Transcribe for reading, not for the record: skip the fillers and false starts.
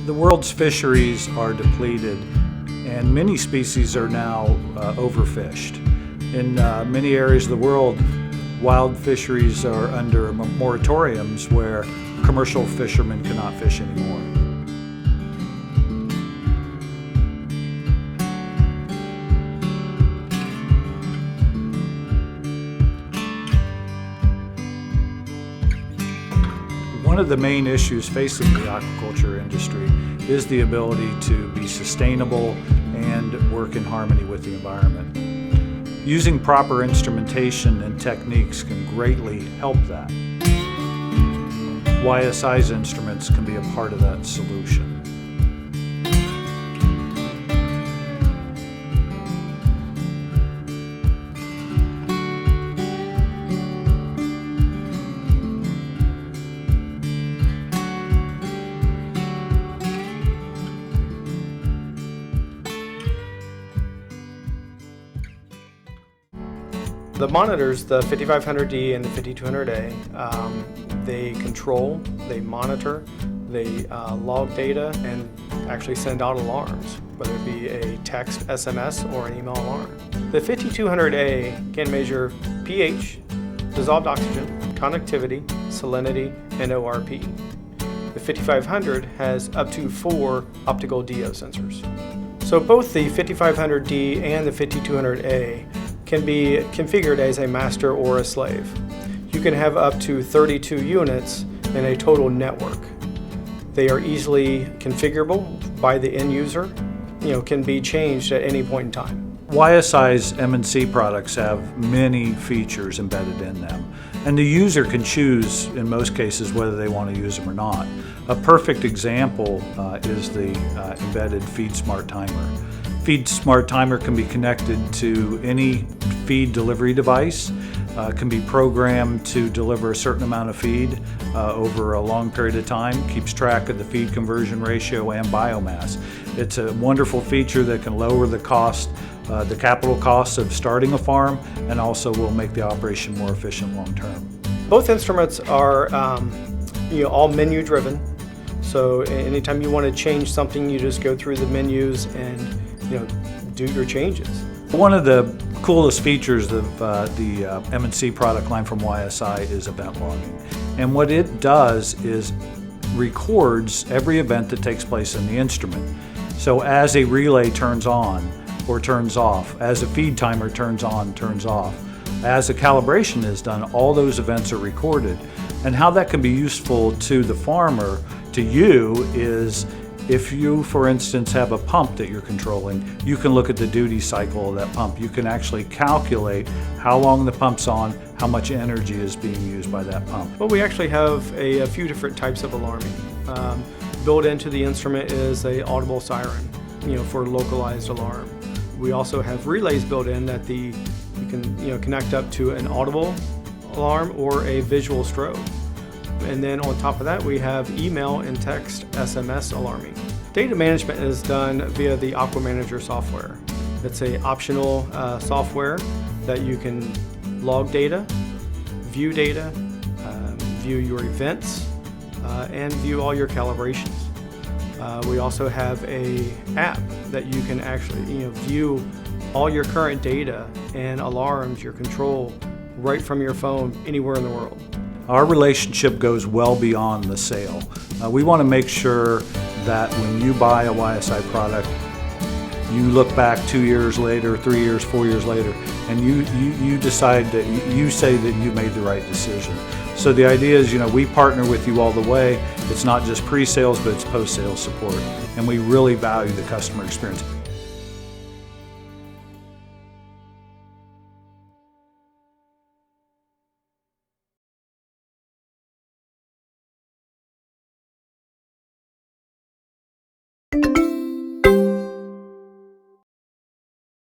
The world's fisheries are depleted, and many species are now overfished. In many areas of the world, wild fisheries are under moratoriums where commercial fishermen cannot fish anymore. One of the main issues facing the aquaculture industry is the ability to be sustainable and work in harmony with the environment. Using proper instrumentation and techniques can greatly help that. YSI's instruments can be a part of that solution. The monitors, the 5500D and the 5200A, they control, they monitor, they log data and actually send out alarms, whether it be a text, SMS, or an email alarm. The 5200A can measure pH, dissolved oxygen, conductivity, salinity, and ORP. The 5500 has up to 4 optical DO sensors. So both the 5500D and the 5200A can be configured as a master or a slave. You can have up to 32 units in a total network. They are easily configurable by the end user, can be changed at any point in time. YSI's M&C products have many features embedded in them, and the user can choose, in most cases, whether they want to use them or not. A perfect example is the embedded Feed Smart Timer. Feed Smart Timer can be connected to any feed delivery device, can be programmed to deliver a certain amount of feed over a long period of time, keeps track of the feed conversion ratio and biomass. It's a wonderful feature that can lower the cost, the capital costs of starting a farm, and also will make the operation more efficient long term. Both instruments are all menu driven, so anytime you want to change something, you just go through the menus and do your changes. One of the coolest features of the M&C product line from YSI is event logging. And what it does is records every event that takes place in the instrument. So as a relay turns on or turns off, as a feed timer turns on, turns off, as a calibration is done, all those events are recorded. And how that can be useful to the farmer, to you, is if you, for instance, have a pump that you're controlling, you can look at the duty cycle of that pump. You can actually calculate how long the pump's on, how much energy is being used by that pump. Well, we actually have a few different types of alarming. Built into the instrument is an audible siren, for localized alarm. We also have relays built in that you can connect up to an audible alarm or a visual strobe. And then on top of that, we have email and text SMS alarming. Data management is done via the Aquamanager software. It's an optional software that you can log data, view your events, and view all your calibrations. We also have an app that you can actually view all your current data and alarms, your control, right from your phone anywhere in the world. Our relationship goes well beyond the sale. We want to make sure that when you buy a YSI product, you look back 2 years later, 3 years, 4 years later, and you decide that you say that you made the right decision. So the idea is, we partner with you all the way. It's not just pre-sales, but it's post-sales support, and we really value the customer experience.